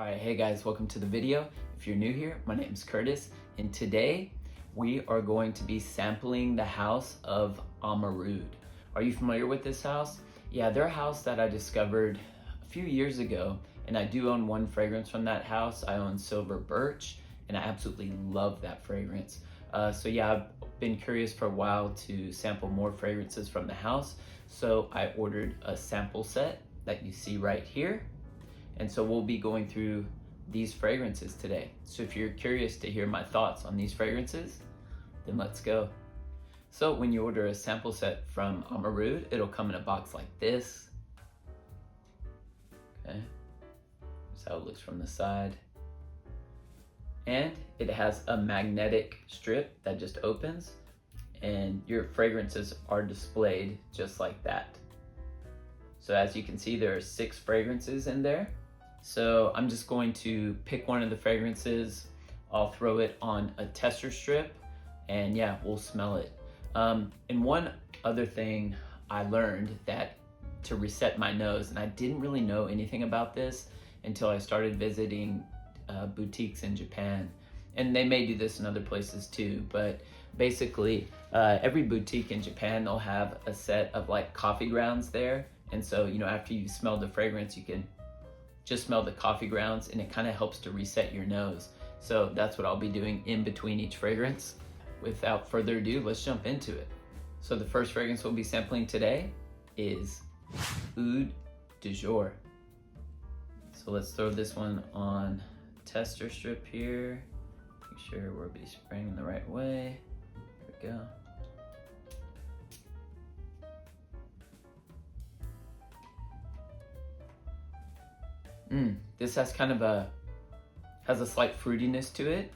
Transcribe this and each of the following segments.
All right, hey guys, welcome to the video. If you're new here, my name is Curtis, and today we are going to be sampling the house of Amouroud. Are you familiar with this house? Yeah, they're a house that I discovered a few years ago, and I do own one fragrance from that house. I own Silver Birch, and I absolutely love that fragrance. So yeah, I've been curious for a while to sample more fragrances from the house, so I ordered a sample set that you see right here. And so we'll be going through these fragrances today. So if you're curious to hear my thoughts on these fragrances, then let's go. So when you order a sample set from Amouroud, it'll come in a box like this. Okay, that's how it looks from the side. And it has a magnetic strip that just opens, and your fragrances are displayed just like that. So as you can see, there are 6 fragrances in there. So I'm just going to pick one of the fragrances. I'll throw it on a tester strip, and yeah, we'll smell it. And one other thing I learned that to reset my nose, and I didn't really know anything about this until I started visiting boutiques in Japan. And they may do this in other places too, but basically every boutique in Japan, they'll have a set of like coffee grounds there. And so, you know, after you smell the fragrance, you can just smell the coffee grounds, and it kind of helps to reset your nose. So that's what I'll be doing in between each fragrance. Without further ado, let's jump into it. So the first fragrance we'll be sampling today is Oud de Jour. So let's throw this one on tester strip here. Make sure we'll be spraying in the right way. Here we go. This has kind of has a slight fruitiness to it.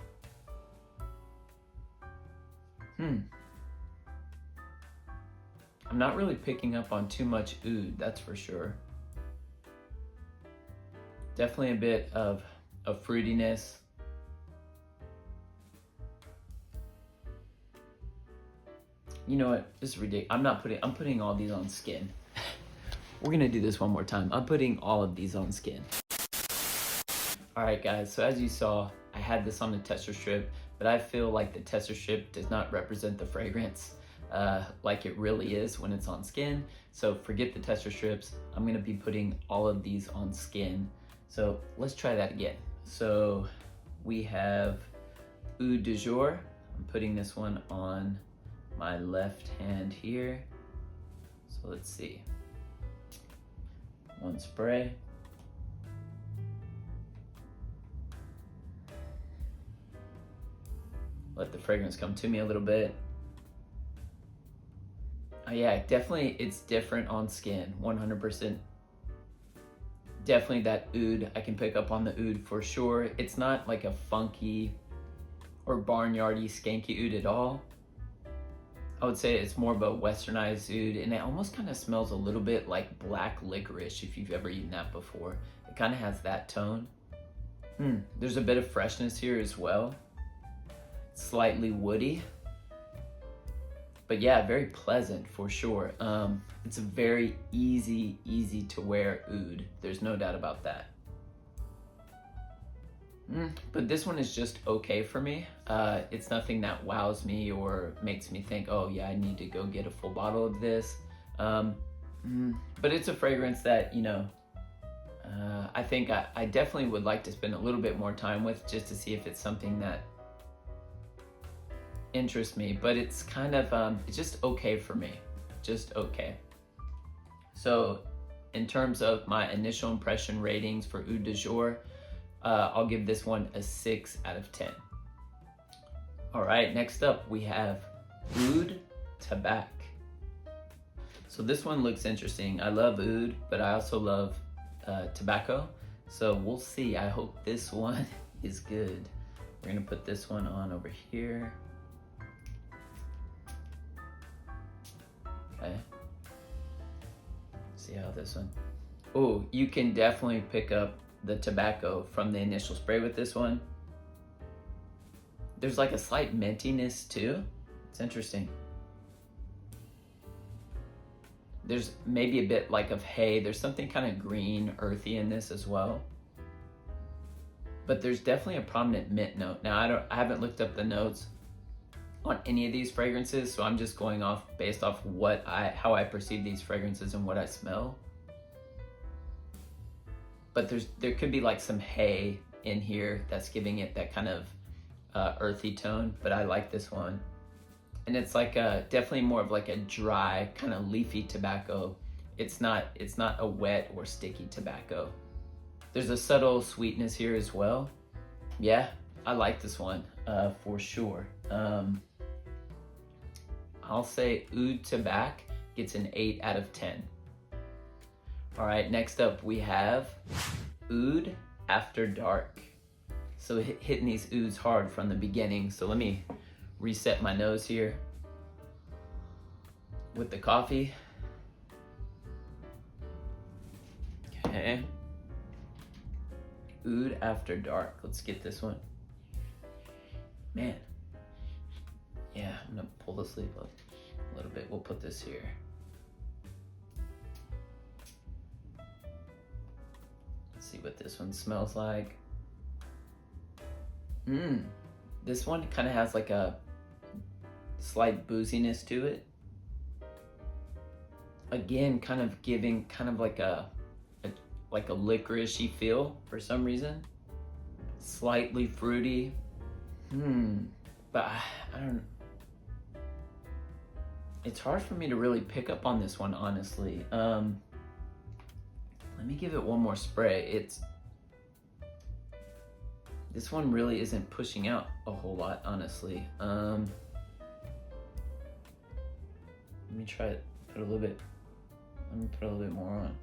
I'm not really picking up on too much oud, that's for sure. Definitely a bit of fruitiness. You know what, this is ridiculous. I'm putting all these on skin. We're gonna do this one more time. I'm putting all of these on skin. All right guys, so as you saw, I had this on the tester strip, but I feel like the tester strip does not represent the fragrance like it really is when it's on skin. So forget the tester strips. I'm gonna be putting all of these on skin. So let's try that again. So we have Oud de Jour. I'm putting this one on my left hand here. So let's see. One spray. Let the fragrance come to me a little bit. Yeah, definitely it's different on skin, 100%. Definitely that oud, I can pick up on the oud for sure. It's not like a funky or barnyardy skanky oud at all. I would say it's more of a westernized oud, and it almost kind of smells a little bit like black licorice if you've ever eaten that before. It kind of has that tone. There's a bit of freshness here as well. Slightly woody, but yeah, very pleasant for sure. It's a very easy to wear oud. There's no doubt about that. But this one is just okay for me. It's nothing that wows me or makes me think, oh yeah, I need to go get a full bottle of this. But it's a fragrance that, you know, I think I definitely would like to spend a little bit more time with, just to see if it's something that interests me. But it's kind of, it's just okay for me, just okay. So in terms of my initial impression ratings for Oud de Jour, I'll give this one a 6 out of 10. All right, next up we have Oud Tabac. So this one looks interesting. I love oud, but I also love tobacco. So we'll see. I hope this one is good. We're gonna put this one on over here. Okay. See how this one. Oh, you can definitely pick up the tobacco from the initial spray with this one. There's like a slight mintiness too. It's interesting. There's maybe a bit like of hay. There's something kind of green, earthy in this as well. but there's definitely a prominent mint note. Now I haven't looked up the notes on any of these fragrances, so I'm just going off based off how I perceive these fragrances and what I smell. But there could be like some hay in here that's giving it that kind of earthy tone, but I like this one. And it's like definitely more of like a dry kind of leafy tobacco. It's not a wet or sticky tobacco. There's a subtle sweetness here as well. Yeah, I like this one for sure. I'll say Oud Tobacco gets an 8 out of 10. All right, next up we have Oud After Dark. So hitting these ouds hard from the beginning. So let me reset my nose here with the coffee. Okay. Oud After Dark. Let's get this one. Man. Yeah, I'm gonna pull the sleeve up a little bit. We'll put this here. Let's see what this one smells like. This one kind of has like a slight booziness to it. Again, kind of giving kind of like a licoricey feel for some reason. Slightly fruity. But I don't. It's hard for me to really pick up on this one, honestly. Let me give it one more spray. This one really isn't pushing out a whole lot, honestly. Let me try it. Let me put a little bit more on.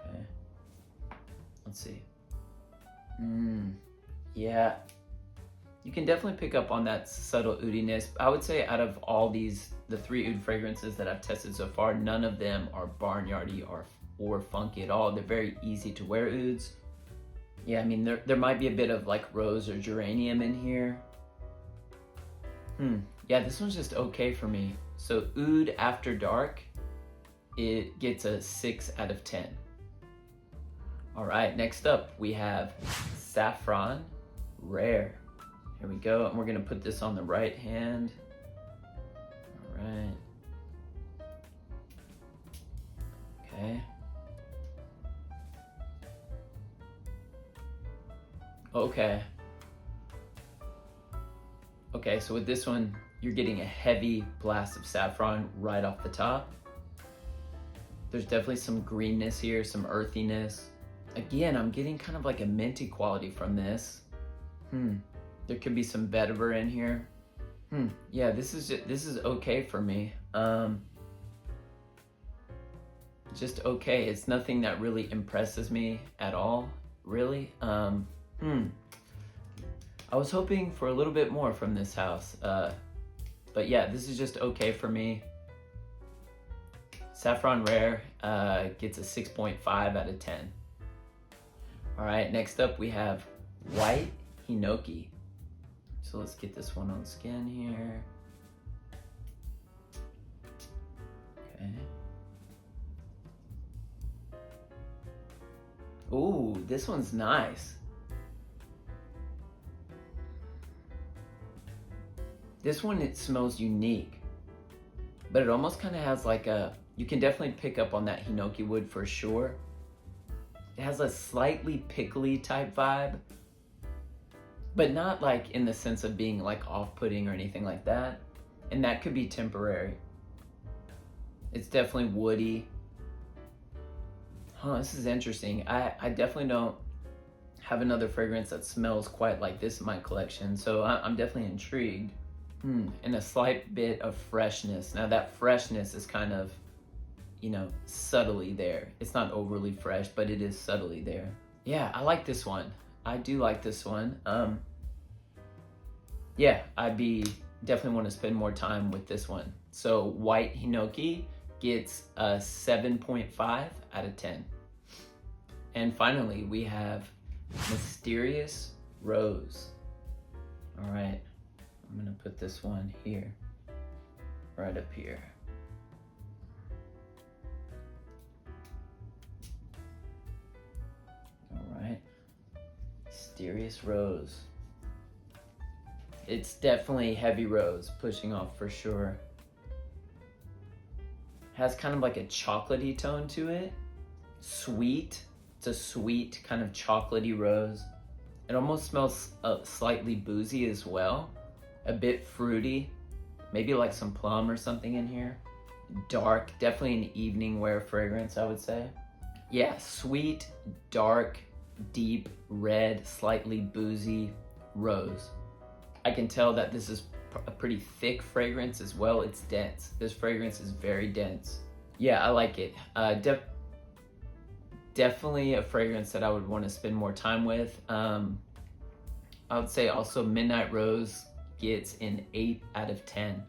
Okay. Let's see. Yeah. You can definitely pick up on that subtle oudiness. I would say out of all the 3 oud fragrances that I've tested so far, none of them are barnyardy or funky at all. They're very easy to wear ouds. Yeah, I mean, there might be a bit of like rose or geranium in here. Yeah, this one's just okay for me. So Oud After Dark, it gets a 6 out of 10. All right, next up we have Saffron Rare. Here we go, and we're gonna put this on the right hand. All right. Okay. Okay, so with this one, you're getting a heavy blast of saffron right off the top. There's definitely some greenness here, some earthiness. Again, I'm getting kind of like a minty quality from this. There could be some vetiver in here. Yeah, this is okay for me. Just okay. It's nothing that really impresses me at all, really. I was hoping for a little bit more from this house. But yeah, this is just okay for me. Saffron Rare gets a 6.5 out of 10. All right, next up we have White Hinoki. So let's get this one on skin here. Okay. Ooh, this one's nice. This one, it smells unique, but it almost kind of has like you can definitely pick up on that Hinoki wood for sure. It has a slightly pickly type vibe, but not like in the sense of being like off-putting or anything like that. And that could be temporary. It's definitely woody. This is interesting. I definitely don't have another fragrance that smells quite like this in my collection, so I'm definitely intrigued. And a slight bit of freshness. Now that freshness is kind of, subtly there. It's not overly fresh, but it is subtly there. Yeah, I like this one. I do like this one. Yeah, definitely want to spend more time with this one. So White Hinoki gets a 7.5 out of 10. And finally, we have Mysterious Rose. All right, I'm gonna put this one here, right up here. All right, Mysterious Rose. It's definitely heavy rose, pushing off for sure. Has kind of like a chocolatey tone to it. Sweet. It's a sweet kind of chocolatey rose. It almost smells slightly boozy as well. A bit fruity. Maybe like some plum or something in here. Dark, definitely an evening wear fragrance, I would say. Yeah, sweet, dark, deep, red, slightly boozy rose. I can tell that this is a pretty thick fragrance as well. It's dense. This fragrance is very dense. Yeah, I like it. Definitely a fragrance that I would want to spend more time with. I would say also Midnight Rose gets an 8 out of 10.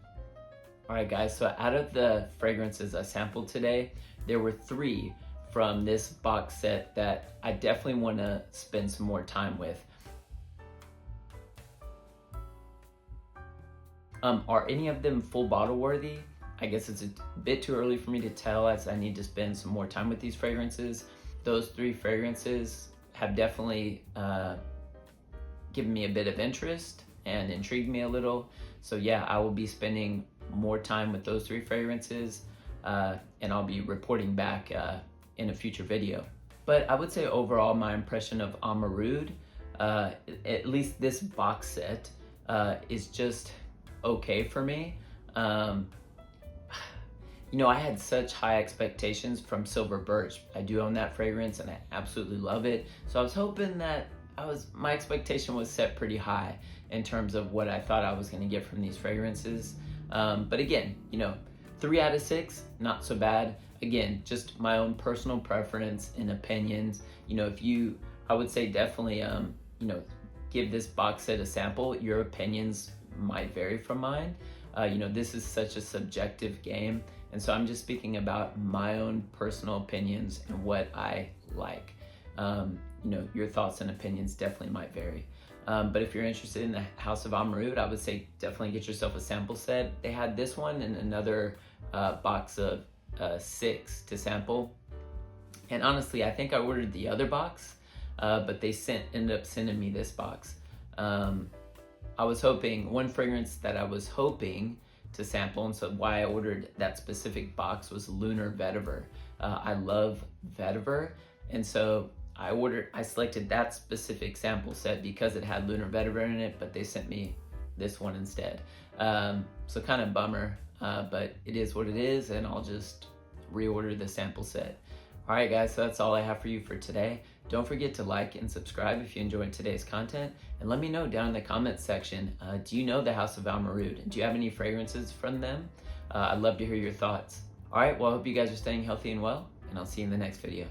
All right, guys, so out of the fragrances I sampled today, there were 3 from this box set that I definitely want to spend some more time with. Are any of them full bottle worthy? I guess it's a bit too early for me to tell, as I need to spend some more time with these fragrances. Those 3 fragrances have definitely given me a bit of interest and intrigued me a little. So yeah, I will be spending more time with those 3 fragrances, and I'll be reporting back in a future video. But I would say overall my impression of Amouroud, at least this box set, is just okay for me. You know, I had such high expectations from Silver Birch. I do own that fragrance and I absolutely love it. So I was hoping that my expectation was set pretty high in terms of what I thought I was gonna get from these fragrances. But again, you know, 3 out of 6, not so bad. Again, just my own personal preference and opinions. You know, I would say definitely, you know, give this box set a sample. Your opinions might vary from mine. You know, this is such a subjective game. And so I'm just speaking about my own personal opinions and what I like. You know, your thoughts and opinions definitely might vary. But if you're interested in the House of Amouroud, I would say definitely get yourself a sample set. They had this one and another box of 6 to sample. And honestly, I think I ordered the other box, but they ended up sending me this box. I was hoping, one fragrance that I was hoping to sample, and so why I ordered that specific box, was Lunar Vetiver. I love vetiver, and so I selected that specific sample set because it had Lunar Vetiver in it, but they sent me this one instead. So kind of bummer, but it is what it is, and I'll just reorder the sample set. All right, guys, so that's all I have for you for today. Don't forget to like and subscribe if you enjoyed today's content, and let me know down in the comments section, do you know the House of Amouroud? Do you have any fragrances from them? I'd love to hear your thoughts. All right, well, I hope you guys are staying healthy and well, and I'll see you in the next video.